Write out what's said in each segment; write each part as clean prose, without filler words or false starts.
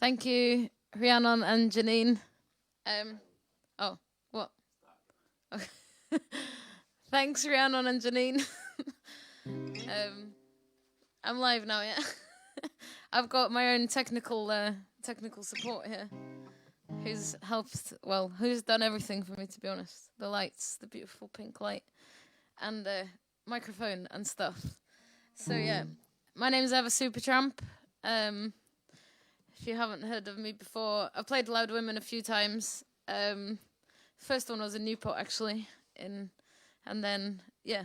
Thank you, Rhiannon and Janine. Oh, what? Okay. Thanks, Rhiannon and Janine. I'm live now, yeah. I've got my own technical support here, who's done everything for me, to be honest. The lights, the beautiful pink light, and the microphone and stuff. So yeah, my name's Supertramp. If you haven't heard of me before, I've played Loud Women a few times. First one was in Newport, actually, and then yeah.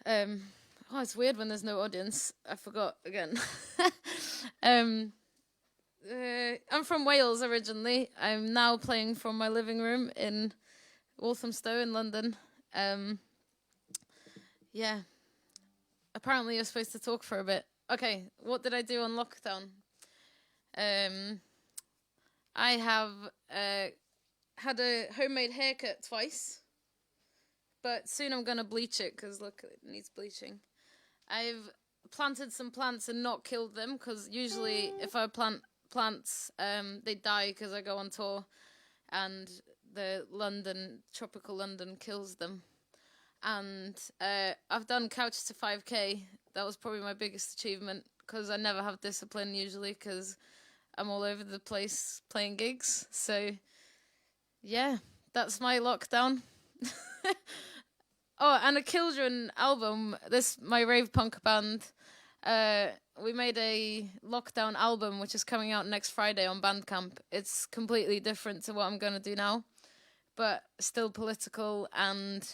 It's weird when there's no audience. I forgot again. I'm from Wales originally. I'm now playing from my living room in Walthamstow in London. Yeah. Apparently you're supposed to talk for a bit. Okay, what did I do on lockdown? I have had a homemade haircut twice, but soon I'm gonna bleach it because look, it needs bleaching. I've planted some plants and not killed them because usually if I plant plants, they die because I go on tour, and the tropical London kills them. And I've done Couch to 5K. That was probably my biggest achievement because I never have discipline usually because I'm all over the place playing gigs. So yeah, that's my lockdown. Oh, and a Children album. My rave punk band. We made a lockdown album which is coming out next Friday on Bandcamp. It's completely different to what I'm gonna do now, but still political and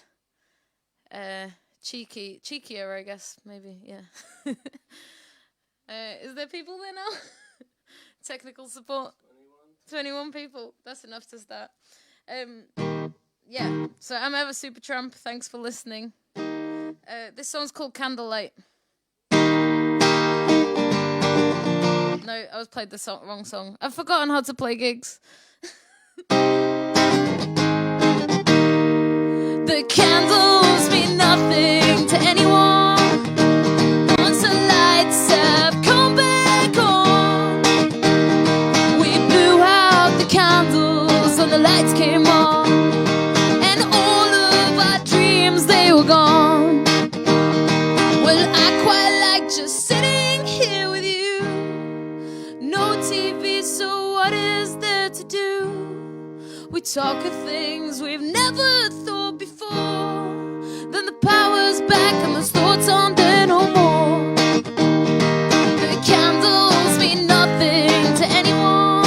cheekier, I guess, maybe, yeah. Is there people there now? Technical support? 21 people. That's enough to start. Yeah, so I'm Supertramp. Thanks for listening. This song's called Candlelight. No, I was played the wrong song. I've forgotten how to play gigs. The candles mean nothing to anyone. Once the lights have come back on, we blew out the candles and the lights came on, and all of our dreams, they were gone. Well, I quite like just sitting here with you. No TV, so what is there to do? We talk of things we've never thought before. Then the power's back and those thoughts aren't there no more. The candles mean nothing to anyone.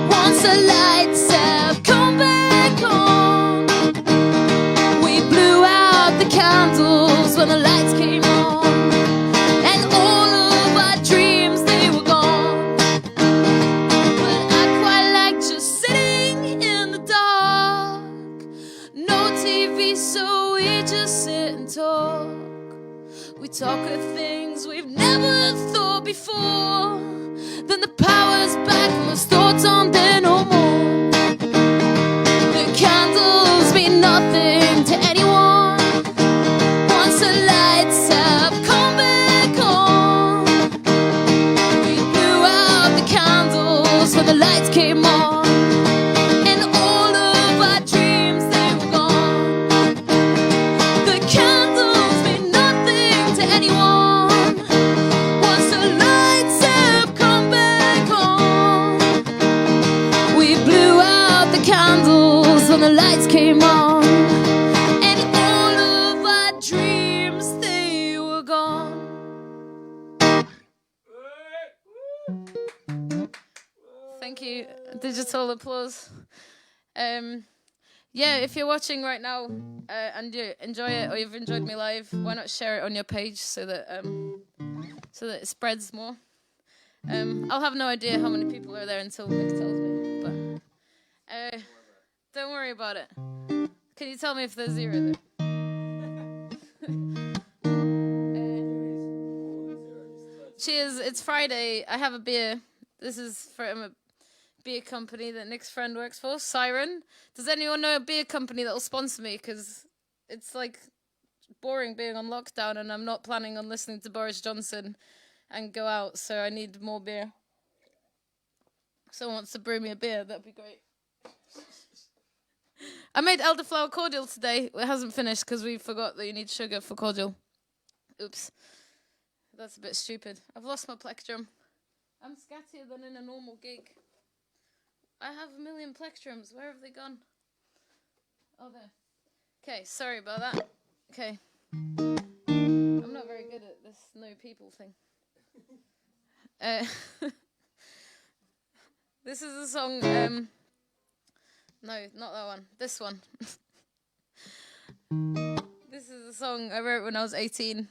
Once the lights have come back on, we blew out the candles when the lights came on, and all of our dreams, they were gone. But I quite like just sitting in the dark. No TV, so we just sit and talk. We talk of things we've never thought before. Then the power's back and those thoughts aren't there no more. The candles mean nothing to anyone. Once the lights have come back on, we blew out the candles when the lights came on, and all of our dreams, they were gone. The candles mean nothing to anyone. Once the lights have come back on, we blew out the candles when the lights came on, and all of our dreams, they were gone. Thank you. Digital applause. Yeah, if you're watching right now and you enjoy it, or you've enjoyed me live, why not share it on your page so that it spreads more. I'll have no idea how many people are there until Nick tells me, but don't worry about it. Can you tell me if there's zero there? Cheers, it's Friday. I have a beer. This is from a beer company that Nick's friend works for, Siren. Does anyone know a beer company that will sponsor me? Because it's like boring being on lockdown and I'm not planning on listening to Boris Johnson and go out, so I need more beer. If someone wants to brew me a beer, that'd be great. I made elderflower cordial today. It hasn't finished because we forgot that you need sugar for cordial. Oops. That's a bit stupid. I've lost my plectrum. I'm scattier than in a normal gig. I have a million plectrums. Where have they gone? Oh, there. Okay, sorry about that. Okay. I'm not very good at this no people thing. This is a song, no, not that one. This one. This is a song I wrote when I was 18.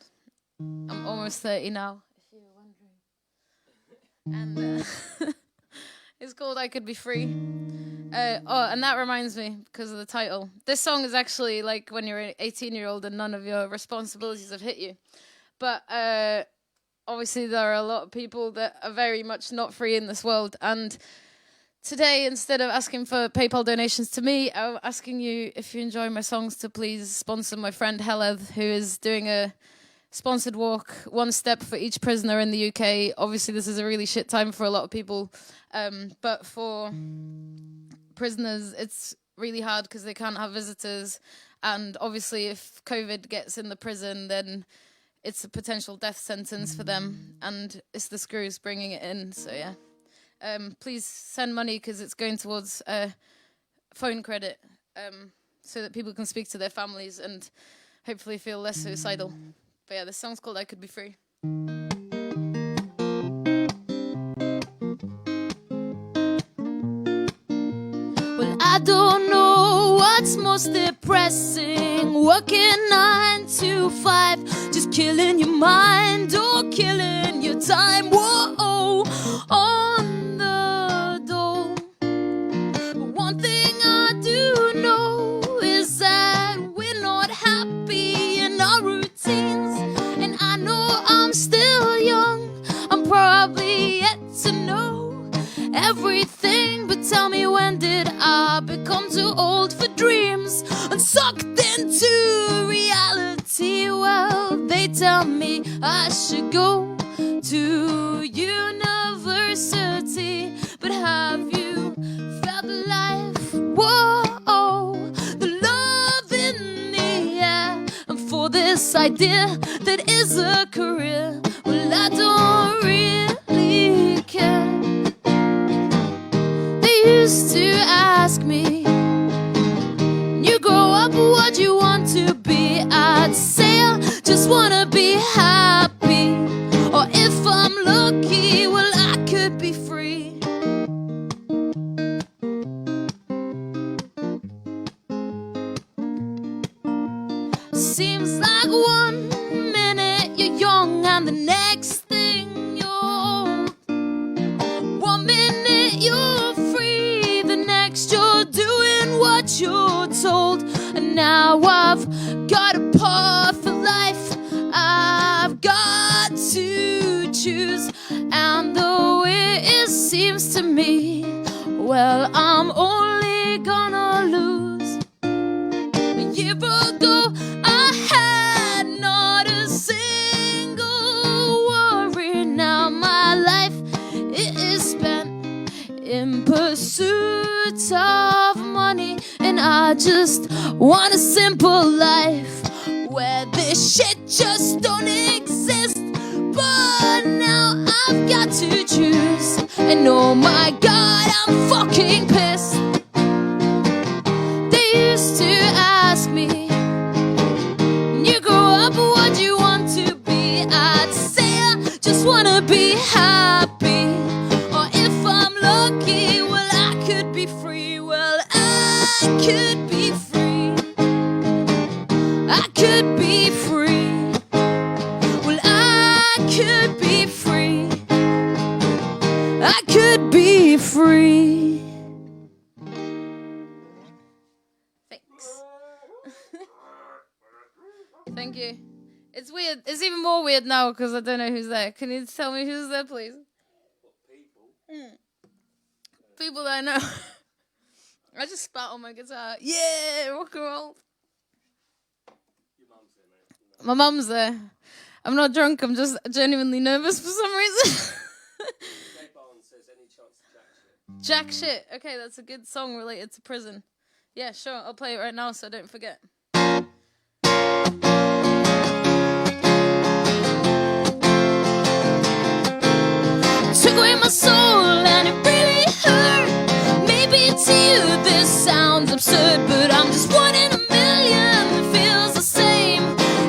I'm almost 30 now, if you were wondering. And it's called I Could Be Free. And that reminds me, because of the title. This song is actually like when you're an 18-year-old and none of your responsibilities have hit you. But obviously there are a lot of people that are very much not free in this world. And today, instead of asking for PayPal donations to me, I'm asking you, if you enjoy my songs, to please sponsor my friend Heleth, who is doing a sponsored walk, one step for each prisoner in the UK. Obviously, this is a really shit time for a lot of people. But for prisoners, it's really hard because they can't have visitors. And obviously, if COVID gets in the prison, then it's a potential death sentence for them. And it's the screws bringing it in. So, yeah. Please send money because it's going towards phone credit so that people can speak to their families and hopefully feel less suicidal. But yeah, this song's called I Could Be Free. Well, I don't know what's most depressing, working 9 to 5, just killing your mind or killing your time. Whoa, on the dole. But one thing I do know is that we're not happy in our routines. And I know I'm still young, I'm probably yet to know everything. But tell me, when did I become too old for dreams and sucked into reality? Well, they tell me I should go to university, but have you felt life? Whoa, the love in the air, and for this idea that is a career, well, I don't really care. They used to ask me, you grow up, what you want to be? I'd say I just wanna be happy, or if I'm lucky, well, I could be free. Seems like 1 minute you're young and the next thing you're old. 1 minute you're free, the next you're doing what you're told. And now I've got a path for life, I've got to choose. And though it seems to me, well, I'm only gonna lose. A year ago I had not a single worry. Now my life, it is spent in pursuit of money, and I just want a simple life where this shit just don't exist. But now I've got to choose, and oh my God, I'm fucking pissed. They used to ask me, you grow up, what you want to be? I'd say I just wanna be happy, or if I'm lucky, well, I could be free. Well, I could be free, I could be free. Well, I could be free, I could be free. Thanks. Thank you. It's weird. It's even more weird now because I don't know who's there. Can you tell me who's there, please? What, people? People that I know. I just spat on my guitar. Yeah, rock and roll. Your mum's there, mate. My mum's there. I'm not drunk. I'm just genuinely nervous for some reason. Jay Barnes says, any chance to jack shit? Jack shit. Okay, that's a good song related to prison. Yeah, sure. I'll play it right now so I don't forget. Took away my soul and it really hurt. Maybe to you this sounds absurd, but I'm just one in a million that feels the same.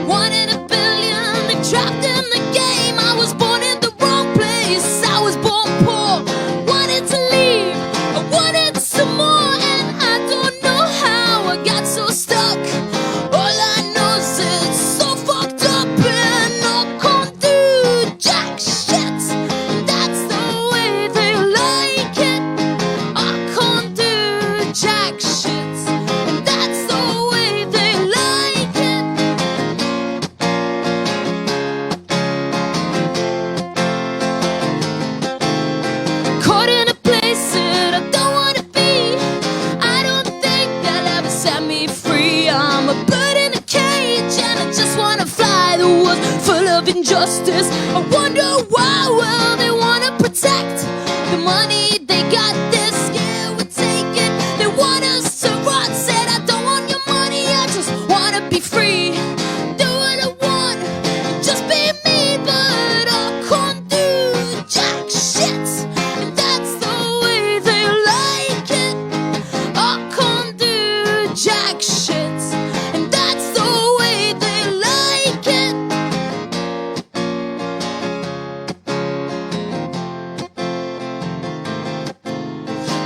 One in a billion, they're trapped in the game. I was born in the wrong place, I was born poor. Wanted to leave, I wanted some more, and I don't know how I got so stuck. All I know is it's so fucked up, and I can't do jack shit. That's the way they like it. I can't do jack shit, and that's the way they like it. Caught in a place that I don't wanna be. I don't think they'll ever set me free. I'm a bird in a cage and I just wanna fly. The world's full of injustice. I wonder why will they wanna protect the money they got this year? We take it. They want us to rot. Said I don't want your money, I just wanna be free. Do what I want, just be me, but I can't do jack shit. And that's the way they like it. I can't do jack shit, and that's the way they like it.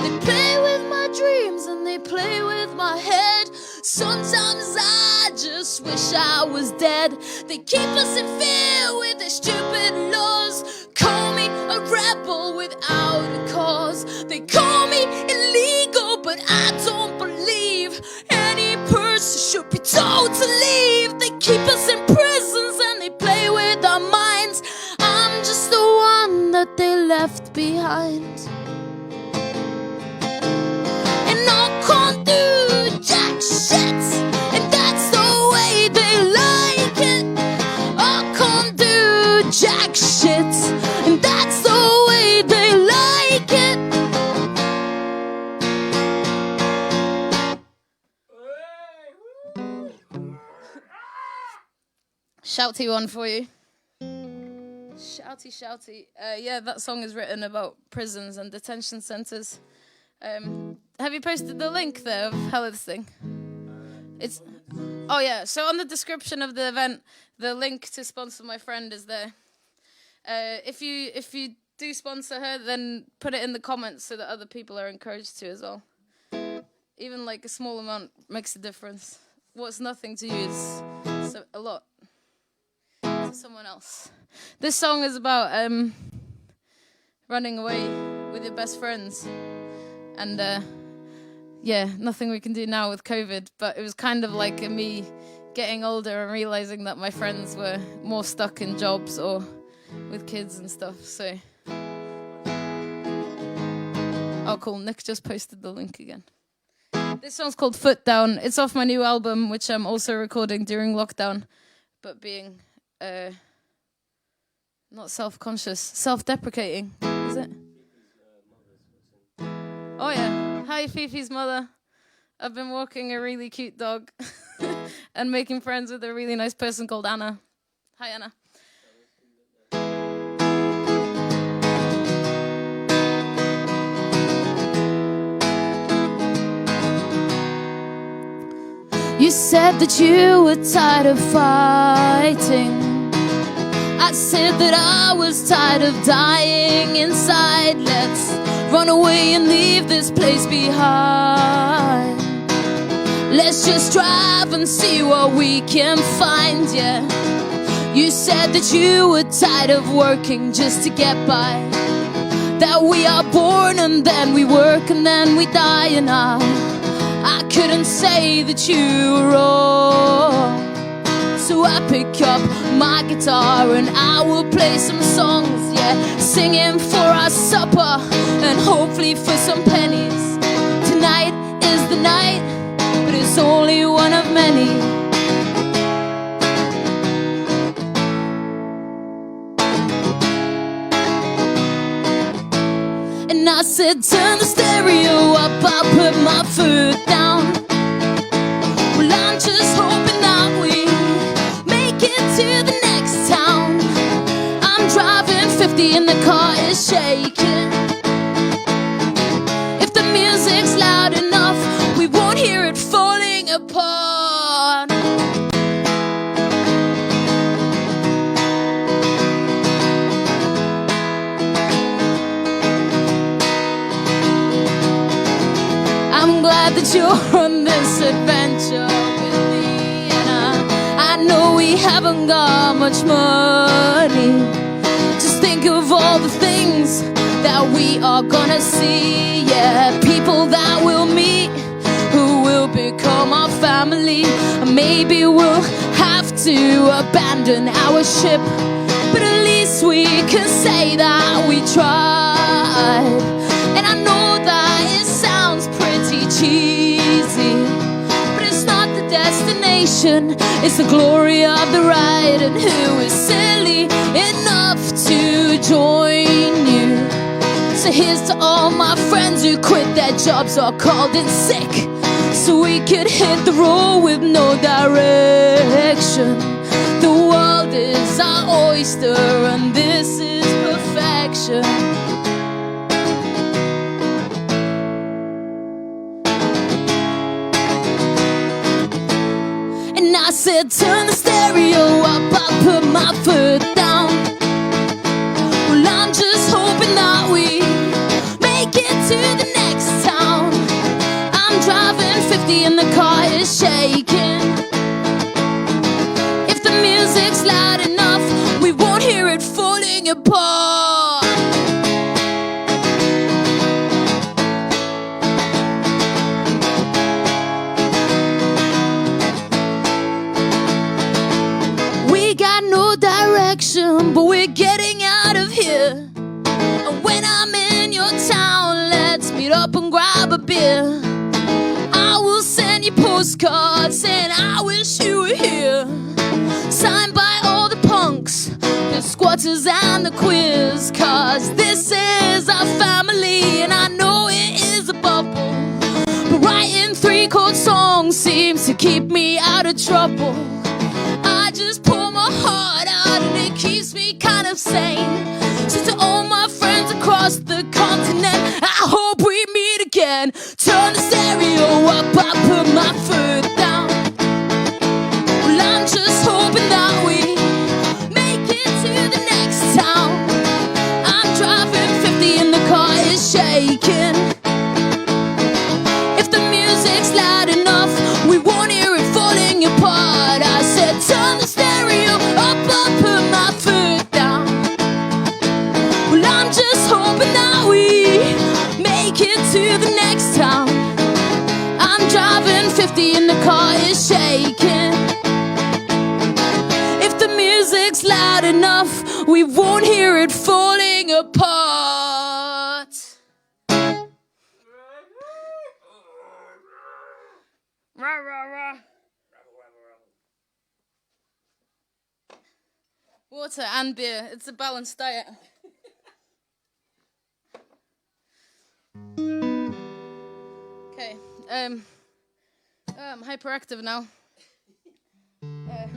They play with my dreams and they play with my head. Sometimes I just wish I was dead. They keep us in fear with their stupid laws. Call me a rebel without a cause. They call me illegal, but I don't believe any person should be told to leave. They keep us in prisons and they play with our minds. I'm just the one that they left behind. And I can't do jack shit, and that's the way they like it. I can't do jack shit, and that's the way they like it. Shouty one for you. Shouty, shouty. Yeah, that song is written about prisons and detention centres. Have you posted the link there of Helen's thing? It's oh yeah. So on the description of the event, the link to sponsor my friend is there. If you do sponsor her, then put it in the comments so that other people are encouraged to as well. Even like a small amount makes a difference. What's nothing to you is a lot to someone else. This song is about running away with your best friends. And yeah, nothing we can do now with COVID, but it was kind of like me getting older and realizing that my friends were more stuck in jobs or with kids and stuff. So, oh cool, Nick just posted the link again. This song's called Foot Down. It's off my new album, which I'm also recording during lockdown, but being not self-conscious, self-deprecating, is it? Oh yeah, hi Fifi's mother. I've been walking a really cute dog and making friends with a really nice person called Anna. Hi Anna. You said that you were tired of fighting. I said that I was tired of dying inside. Let's run away and leave this place behind. Let's just drive and see what we can find, yeah. You said that you were tired of working just to get by. That we are born and then we work and then we die. And I couldn't say that you were wrong. So I pick up my guitar and I will play some songs, yeah. Singing for our supper and hopefully for some pennies. Tonight is the night, but it's only one of many. And I said, turn the stereo up, I put my foot down. Well, I'm just hoping that we make it to the next town. I'm driving 50 and the car is shaking. If the music's loud enough, we won't hear it falling apart. I'm glad that you're on this adventure with me, and I know we haven't got much money. Just think of all the things that we are gonna see. Yeah, people that we'll meet who will become our family. Maybe we'll have to abandon our ship, but at least we can say that we tried. And I know that it sounds pretty cheesy, but it's not the destination, it's the glory of the ride. And who is silly enough to join you? So here's to all my friends who quit their jobs or called in sick, so we could hit the road with no direction. The world is our oyster and this is perfection. And I said, turn the stereo up, I put my foot down. Well, I'm just hoping that we make it to the next town. I'm driving 50 and the car is shaking. If the music's loud enough, we won't hear it falling apart. We got no direction, but we're getting out of here. And when I'm in your town, let's meet up and grab a beer. I will send you postcards saying I wish you were here, signed by all the punks, the squatters and the queers. Cause this is our family, and I know it is a bubble, but writing 3-chord songs seems to keep me out of trouble. I just pour my heart out and it keeps me kind of sane. So to all my friends across the continent, I hope we meet again. Turn the stereo up, I put my foot down. Well, I'm just hoping that we make it to the next town. I'm driving 50 and the car is shaking. If the music's loud enough, we won't hear it falling apart. I said, turn the stereo up, I put my foot down. Well, I'm just hoping that we make it to the next town. I'm driving 50 and the car is shaking. If the music's loud enough, we won't hear it falling apart. Rah, rah, rah. Water and beer. It's a balanced diet. Okay. I'm hyperactive now. I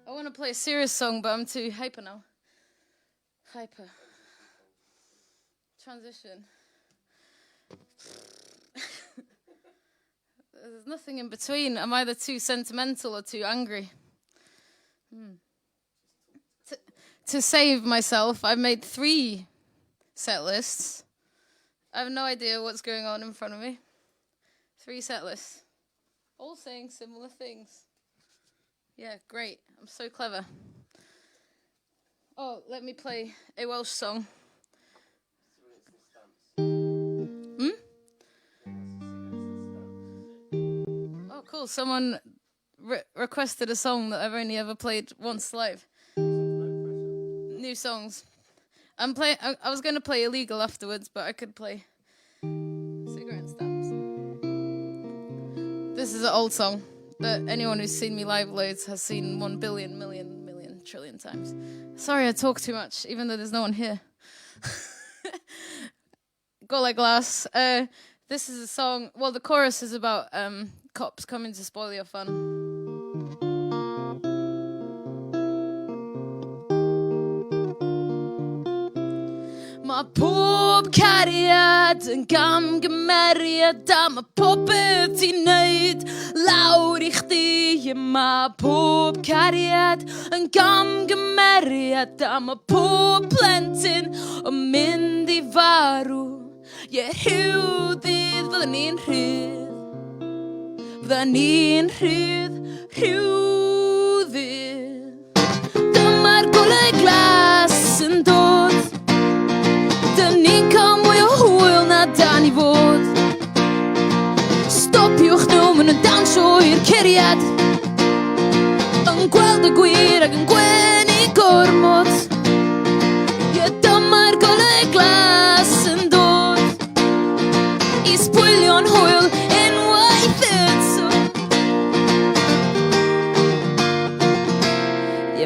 want to play a serious song, but I'm too hyper now. Hyper. Transition. There's nothing in between. I'm either too sentimental or too angry. To save myself, I've made 3 set lists. I have no idea what's going on in front of me. 3 set lists. All saying similar things. Yeah, great. I'm so clever. Oh, let me play a Welsh song. Oh, cool. Someone requested a song that I've only ever played once live. New songs. I was going to play Illegal afterwards, but I could play Cigarette Stamps. This is an old song that anyone who's seen me live loads has seen 1 billion, million, trillion times. Sorry I talk too much, even though there's no one here. Gully Glass. This is a song. Well, the chorus is about cops coming to spoil your fun. Ma pob cariad yn gam gymeriad a ma popeth i neud lawr i chdi. Ma pob cariad yn gam gymeriad a ma pob plentyn yn mynd i farw. Rhyw ddydd fydden ni'n rhydd. Fydden ni'n rhydd, rhyw ddydd. Dyma'r golau glas yn dod. Dyn ni'n cael mwy o hwyl na dan i fod. Stopiwch nhw, maen nhw'n dawnsio i'r curiad. Yn gweld y gwir ac yn gwenu gormod. Dyma'r golau glas yn dod. I sbwylio'n hwyl unwaith eto.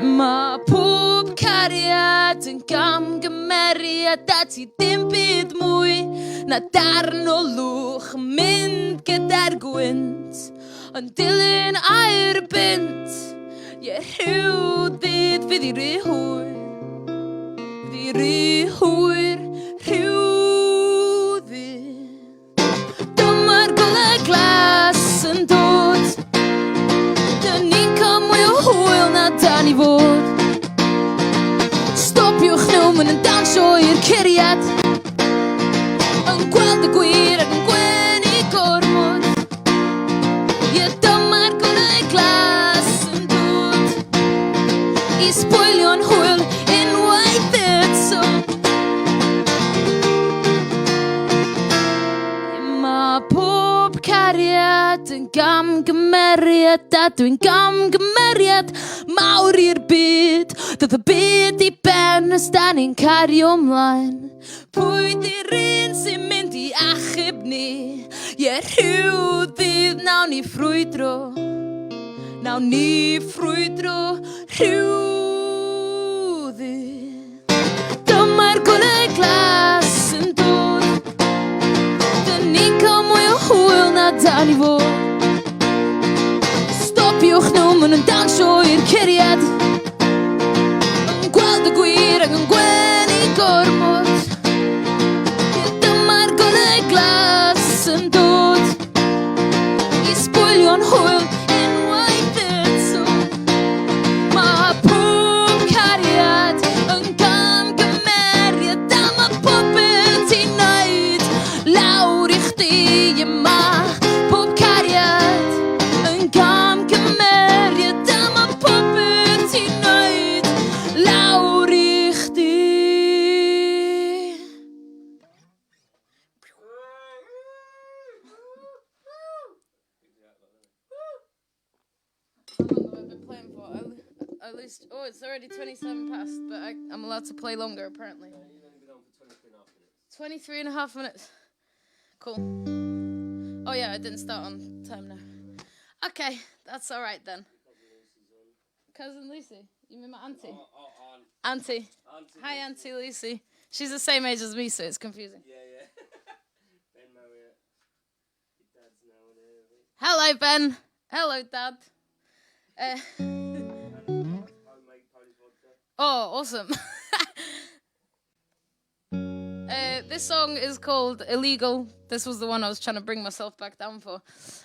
Ma pob cariad yn gamgymeriad a ti ddim byd mwy na darn o lwch mynd gyda'r gwynt yn dilyn a'r bint. Rhyw ddydd fydd i ry hwyr. Fydd i ry hwyr, rhyw ddydd. Dyma'r golau glas yn dod. Dyn ni'n cael mwy o hwyl na dan i fod. Stopiwch nhw, maen nhw'n dawnsio i'r curiad. Yn gweld y gwir ac yn gwenu gormod. Dyma'r golau glas yn dod. I sbwylio'n hwyl unwaith eto. Ma pob cariad yn gamgymeriad a dwi'n gamgymeriad mawr i'r byd. Doedd y byd i ben os da ni'n cario ymlaen. Pwy di'r un sy'n mynd i achub ni? Rhyw ddydd nawn ni ffrwydro. Nawn ni ffrwydro, rhyw ddydd. Dyma'r golau glas yn dod. Dyn ni'n cael mwy o hwyl na dan i fod. Stopiwch nhw, maen nhw'n dawnsio i'r curiad. Yn gweld y gwir ac yn gwenu gormod. Dyma'r golau glas yn dod. I sbwylio'n hwyl unwaith eto. Ma pob cariad yn gamgymeriad a ma popeth i neud lawr i chdi. Ma pob cariad yn gamgymeriad a ma popeth i neud lawr i chdi. I've been playing for at least, oh, it's already 27 past, but I'm allowed to play longer apparently. You've only been on for 23 and a half minutes. 23 and a half minutes. Cool. Oh yeah, I didn't start on time now. Okay, that's all right then. Cousin Lucy. You mean my auntie? Aunt. Auntie. Hi, Auntie Lucy. She's the same age as me, so it's confusing. Yeah. Ben Marriott. Your dad's now there. Hello, Ben. Hello, Dad. Homemade Polish vodka. Oh, awesome. This song is called Illegal. This was the one I was trying to bring myself back down for.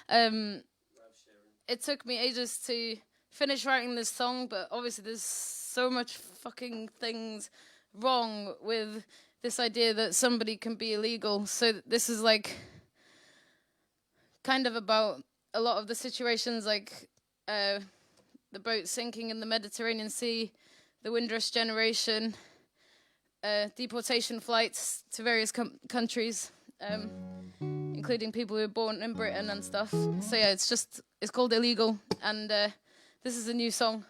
It took me ages to finish writing this song, but obviously there's so much fucking things wrong with this idea that somebody can be illegal. So this is like kind of about a lot of the situations, like the boat sinking in the Mediterranean Sea, the Windrush generation, deportation flights to various countries, including people who were born in Britain and stuff. So yeah, it's called Illegal, and this is a new song.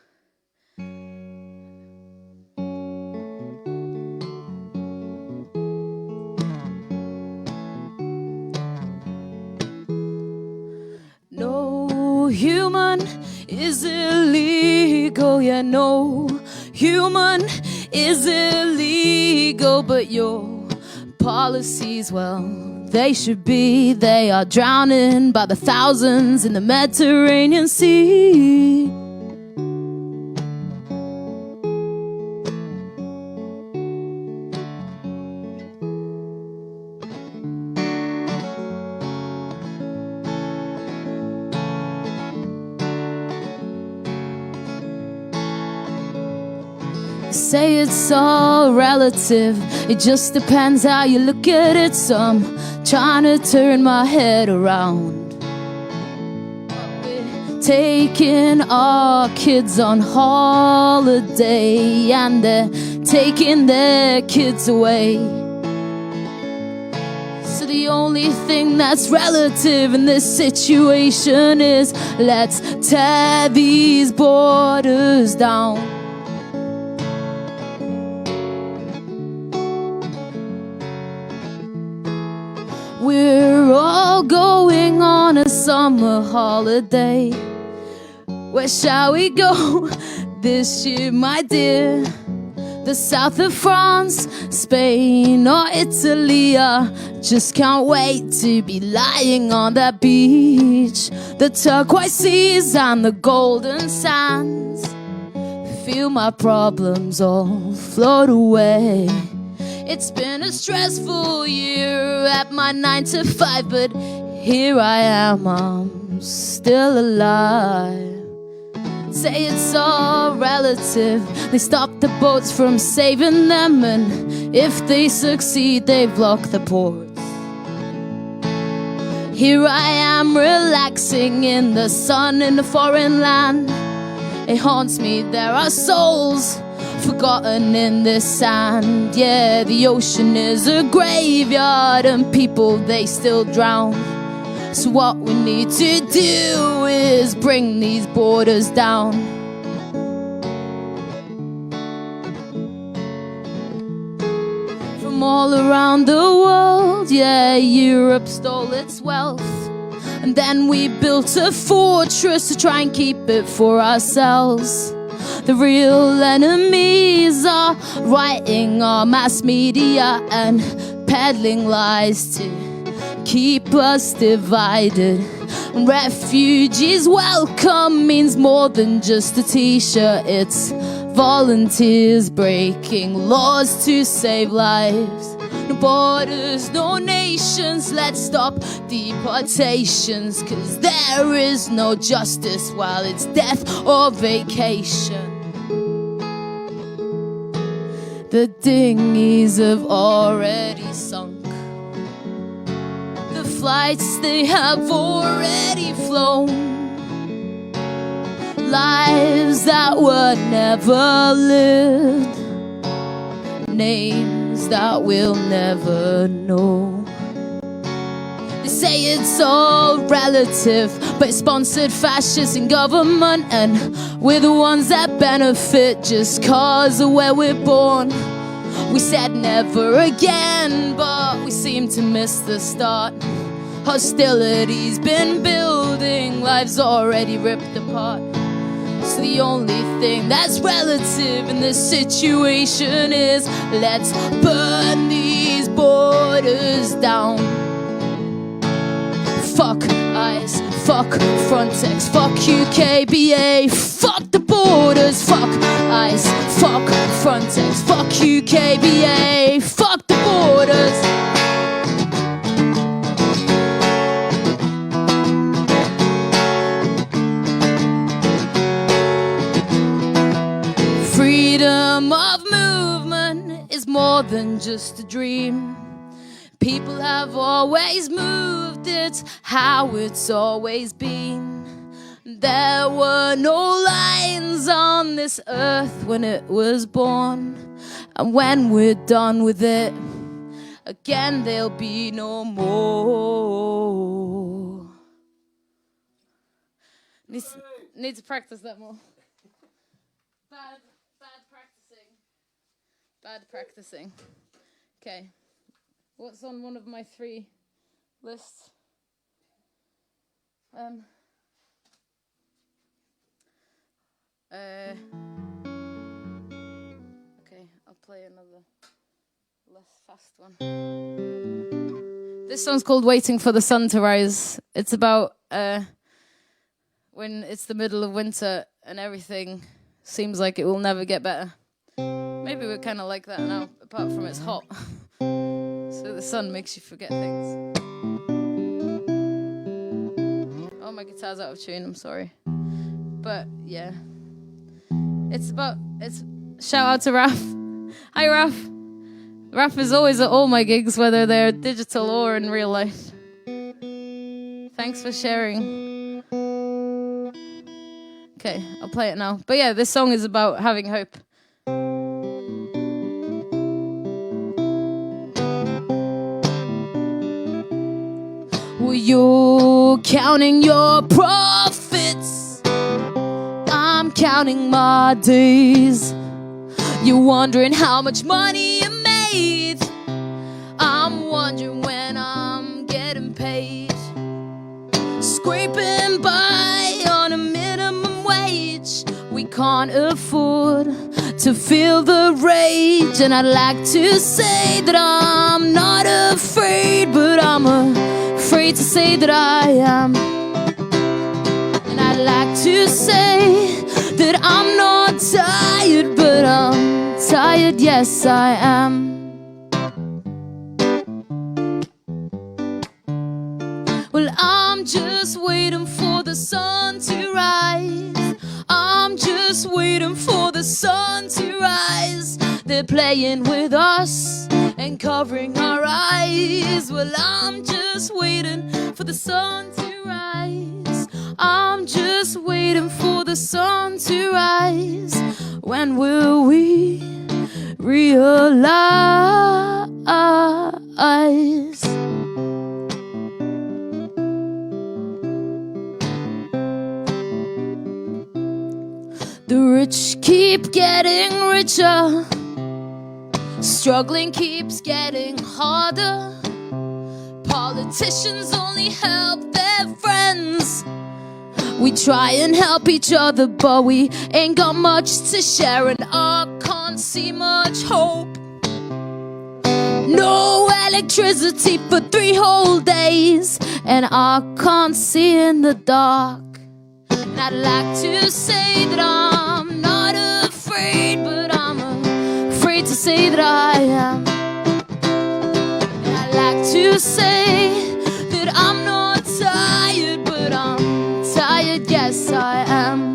No human is illegal, yeah, no human is illegal, but your policies, well, they should be. They are drowning by the thousands in the Mediterranean Sea. Say it's all relative, it just depends how you look at it. So I'm trying to turn my head around. We're taking our kids on holiday, and they're taking their kids away. So the only thing that's relative in this situation is let's tear these borders down. We're all going on a summer holiday. Where shall we go this year, my dear? The south of France, Spain or Italy. I just can't wait to be lying on that beach. The turquoise seas and the golden sands. Feel my problems all float away. It's been a stressful year at my 9 to 5, but here I am, I'm still alive. Say it's all relative. They stop the boats from saving them, and if they succeed, they block the ports. Here I am relaxing in the sun in a foreign land. It haunts me, there are souls forgotten in this sand. Yeah, the ocean is a graveyard and people, they still drown. So what we need to do is bring these borders down. From all around the world, yeah, Europe stole its wealth. And then we built a fortress to try and keep it for ourselves. The real enemies are writing our mass media and peddling lies to keep us divided. Refugees welcome means more than just a t-shirt. It's volunteers breaking laws to save lives. No borders, no nations, let's stop deportations. 'Cause there is no justice while it's death or vacation. The dinghies have already sunk. The flights, they have already flown. Lives that were never lived. Names that we'll never know. They say it's all relative, but it's sponsored fascists in government, and we're the ones that benefit just 'cause of where we're born. We said never again, but we seem to miss the start. Hostility's been building, lives already ripped apart. So the only thing that's relative in this situation is let's burn these borders down. Fuck ICE, fuck Frontex, fuck UKBA, fuck the borders, fuck ICE, fuck Frontex, fuck UKBA, fuck the borders. Freedom of movement is more than just a dream. People have always moved, it's how it's always been. There were no lines on this earth when it was born. And when we're done with it, again there'll be no more. Need to practice that more. Bad practicing. Bad practicing. Okay. What's on one of my 3 lists? Okay, I'll play another. less fast one. This song's called Waiting for the Sun to Rise. It's about when it's the middle of winter and everything seems like it will never get better. Maybe we're kind of like that now, apart from it's hot. So the sun makes you forget things. Oh, my guitar's out of tune, I'm sorry. But yeah. It's shout out to Raf. Hi, Raf. Raf is always at all my gigs, whether they're digital or in real life. Thanks for sharing. Okay, I'll play it now. But yeah, this song is about having hope. Well, you're counting your profits. I'm counting my days. You're wondering how much money you made. I'm wondering when I'm getting paid. Scraping by on a minimum wage. We can't afford to feel the rage. And I'd like to say that I'm not afraid, but I'm afraid to say that I am. And I'd like to say that I'm not tired, but I'm tired, yes I am. Well, I'm just waiting for the sun to rise. I'm just waiting for the sun to rise. They're playing with us and covering our eyes. Well, I'm just waiting for the sun to rise. I'm just waiting for the sun to rise. When will we realize? The rich keep getting richer. Struggling keeps getting harder. Politicians only help their friends. We try and help each other, but we ain't got much to share, and I can't see much hope. No electricity for 3 whole days, and I can't see in the dark. And I'd like to say that I'm not afraid, but I'm afraid to say that I am. And I'd like to say that I'm not tired, but I'm tired, yes I am.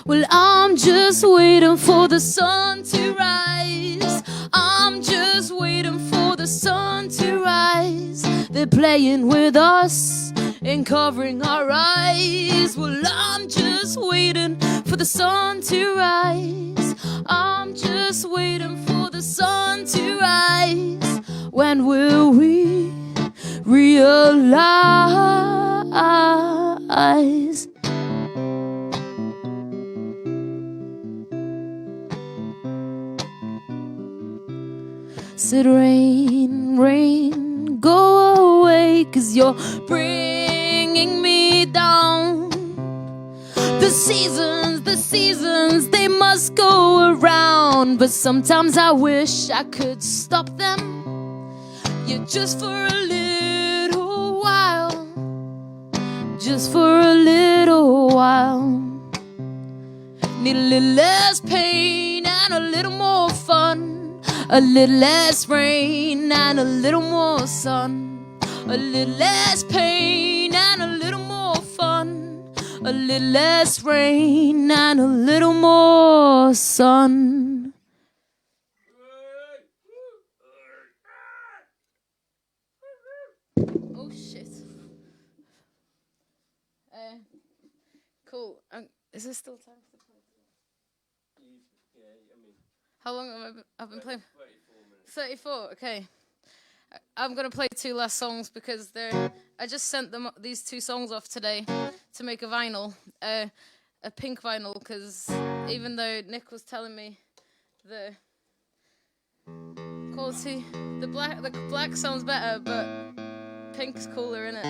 Well, I'm just waiting for the sun to rise. I'm just waiting for the sun to rise. They're playing with us and covering our eyes. Well, I'm just waiting for the sun to rise. I'm just waiting for the sun to rise. When will we realize? Said rain, rain, go away, 'cause you're bringing me down. The seasons, they must go around, but sometimes I wish I could stop them. Yeah, just for a little while, just for a little while. Need a little less pain and a little more fun. A little less rain and a little more sun. A little less pain and a little more fun. A little less rain and a little more sun. Oh shit. Cool. Is there still time to play? Yeah, I mean, How long have I been playing? 34 minutes. 34, okay. I'm going to play 2 last songs because I just sent them these 2 songs off today to make a vinyl, a pink vinyl, because even though Nick was telling me the quality, the black sounds better, but pink's cooler, innit?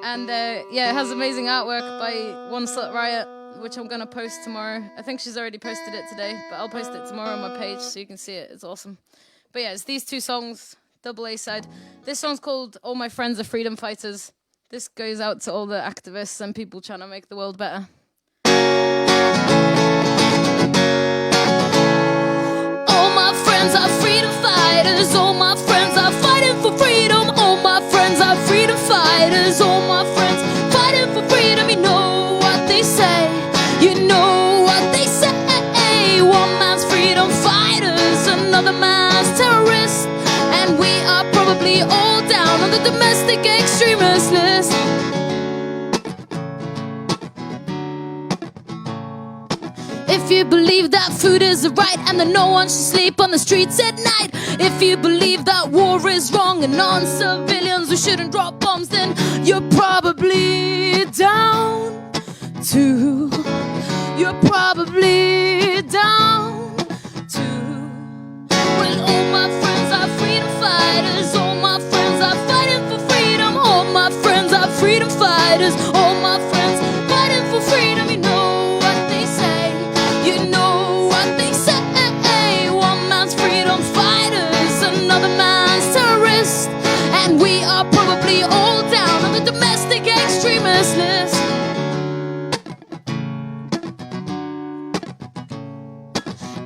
And yeah, it has amazing artwork by One Slut Riot. which I'm gonna post tomorrow. I think she's already posted it today, but I'll post it tomorrow on my page so you can see it. It's awesome. But yeah, it's these two songs, double A side. This song's called All My Friends Are Freedom Fighters. This goes out to all the activists and people trying to make the world better. All my friends are freedom fighters. All my friends are fighting for freedom. All my friends are freedom fighters. All my friends fighting for freedom. You know what they say. You know what they say. One man's freedom fighters, another man's terrorist. And we are probably all down on the domestic extremist list. If you believe that food is a right and that no one should sleep on the streets at night, if you believe that war is wrong and on civilians we shouldn't drop bombs, then you're probably down too. You're probably down too. Well, all my friends are freedom fighters. All my friends are fighting for freedom. All my friends are freedom fighters. All my friends fighting for freedom. You know what they say. You know what they say. One man's freedom fighters, another man's terrorist. And we are probably all down on the domestic extremist list.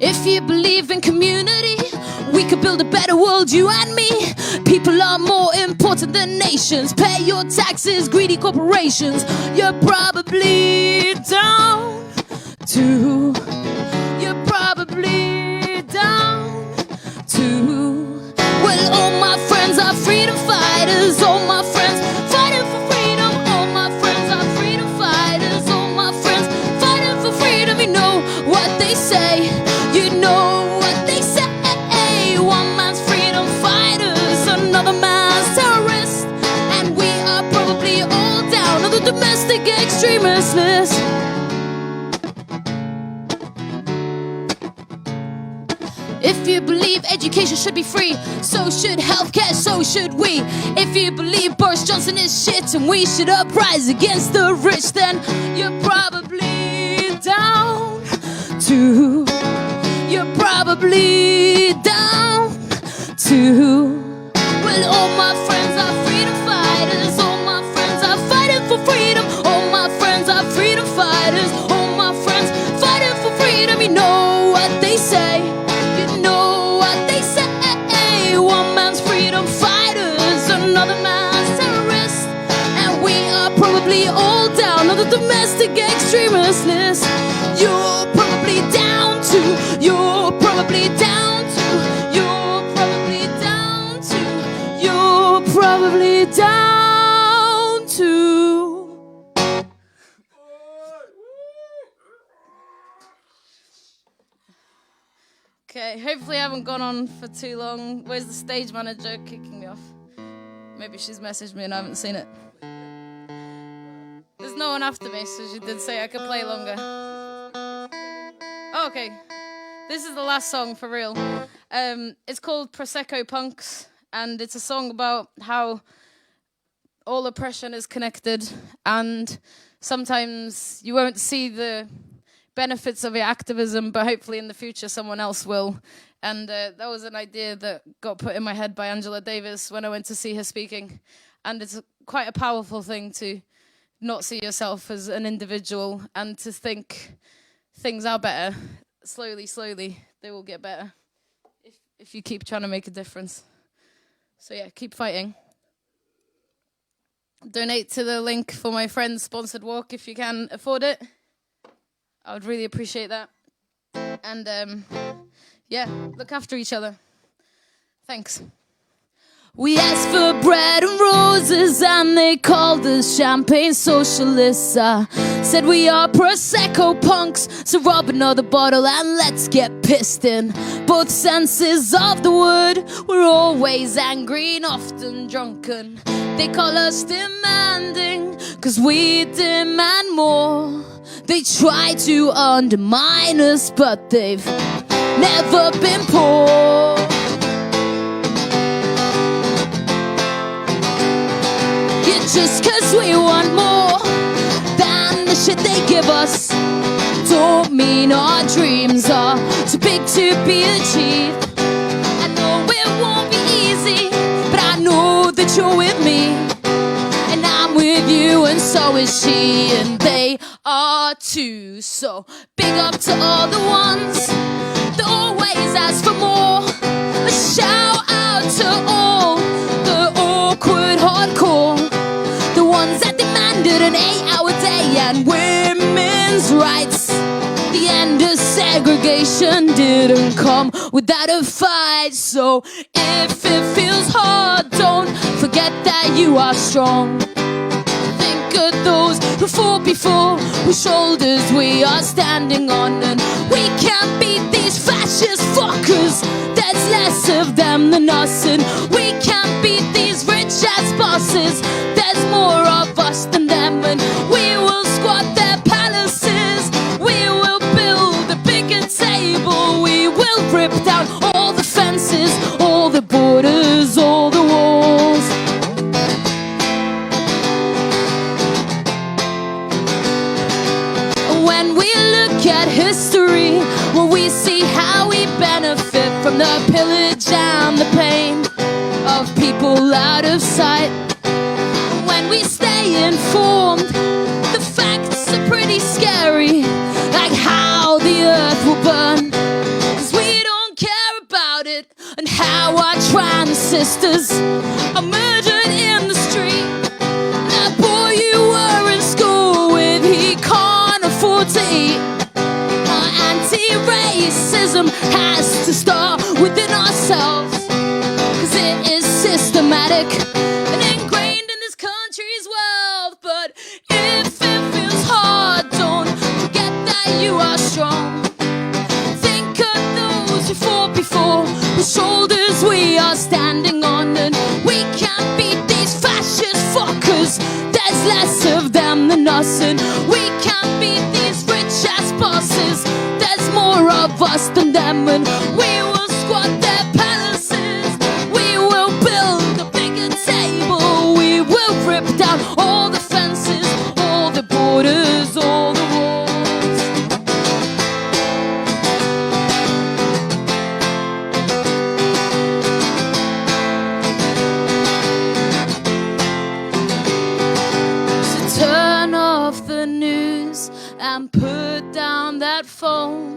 If you believe in community, we could build a better world, you and me. People are more important than nations. Pay your taxes, greedy corporations. You're probably down too. You're probably down too. Well, all my friends are freedom fighters. All my friends fighting for freedom. All my friends are freedom fighters. All my friends fighting for freedom. You know what they say. You know what they say. One man's freedom fighters, another man's terrorist. And we are probably all down on the domestic extremist list. If you believe education should be free, so should healthcare, so should we. If you believe Boris Johnson is shit and we should uprise against the rich, then you're probably down too. You're probably down too. Well, all my friends are freedom fighters. All my friends are fighting for freedom. All my friends are freedom fighters. All my friends fighting for freedom. You know what they say. You know what they say. One man's freedom fighters, another man's terrorist. And we are probably all down on the domestic extremist list. You're probably down too. You're probably down too. You're probably down too. You're probably down too. Okay, hopefully I haven't gone on for too long. Where's the stage manager kicking me off? Maybe she's messaged me and I haven't seen it. There's no one after me, so she did say I could play longer. Oh, okay. This is the last song for real. It's called Prosecco Punks, and it's a song about how all oppression is connected, and sometimes you won't see the benefits of your activism, but hopefully in the future someone else will. And that was an idea that got put in my head by Angela Davis when I went to see her speaking. And it's quite a powerful thing to not see yourself as an individual and to think things are better. Slowly, slowly, they will get better if you keep trying to make a difference. So yeah, keep fighting. Donate to the link for my friend's sponsored walk if you can afford it. I would really appreciate that. And yeah, look after each other. Thanks. We asked for bread and roses and they called us champagne socialists. Said we are Prosecco punks, so rob another bottle and let's get pissed in both senses of the word. We're always angry and often drunken. They call us demanding, cause we demand more. They try to undermine us, but they've never been poor. Just cause we want more than the bullshit they give us don't mean our dreams are too big to be achieved. I know it won't be easy, but I know that you're with me, and I'm with you, and so is she, and they are too. So big up to all the ones that always ask for more. A shout out to all the awkward hardcore, the ones that demanded an 8-hour day and women's rights. The end of segregation didn't come without a fight. So if it feels hard, don't forget that you are strong. Think of those who fought before, whose shoulders we are standing on, and we can't beat these fascist fuckers. There's less of them than us, and we can't beat these rich ass bosses. There's more of us than them, and we will squat their palaces. We will build a bigger table. We will rip down all the fences, all the borders, all the walls. When we look at history, well, we see how we benefit from the pillage and the pain of people out of sight. When we stay informed, the facts are pretty scary, like how the earth will burn, 'cause we don't care about it, and how our trans sisters are murdered in the street. That boy you were in school with, he can't afford to eat. Our anti-racism has to start within ourselves, 'cause it is systematic and ingrained in this country's wealth. But if it feels hard, don't forget that you are strong. Think of those who fought before, whose shoulders we are standing on, and we can't beat these fascist fuckers. There's less of them than us, and we can't beat these rich ass bosses. There's more of us than them, and we will squat their palaces. We will build a bigger table. We will rip down all the fences, all the borders, all the walls. So turn off the news and put down that phone.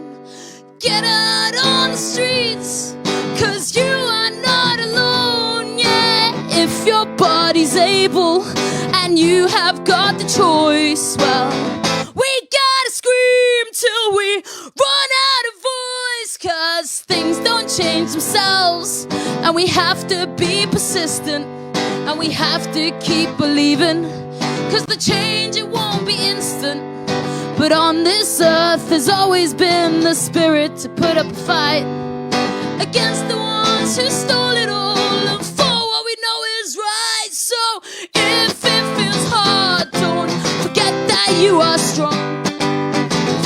Get out on the streets, 'cause you are not alone, yeah. If your body's able and you have got the choice, well, we gotta scream till we run out of voice, 'cause things don't change themselves, and we have to be persistent, and we have to keep believing, 'cause the change, it won't be instant. But on this earth, there's always been the spirit to put up a fight against the ones who stole it all and for what we know is right. So if it feels hard, don't forget that you are strong.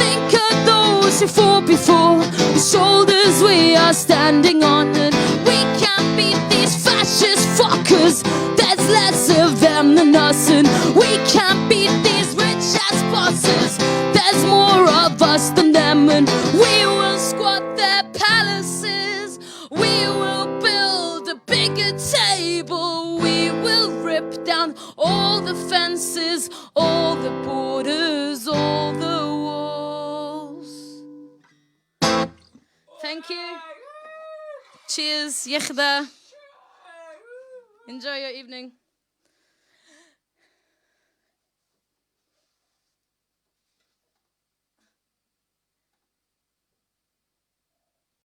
Think of those who fought before, whose shoulders we are standing on, and we can't beat these fascist fuckers. There's less of them than us, and we can't beat these rich ass bosses. There's more of us than them, and we will squat their palaces. We will build a bigger table. We will rip down all the fences, all the borders, all the walls. Thank you. Cheers, Yechda. Enjoy your evening.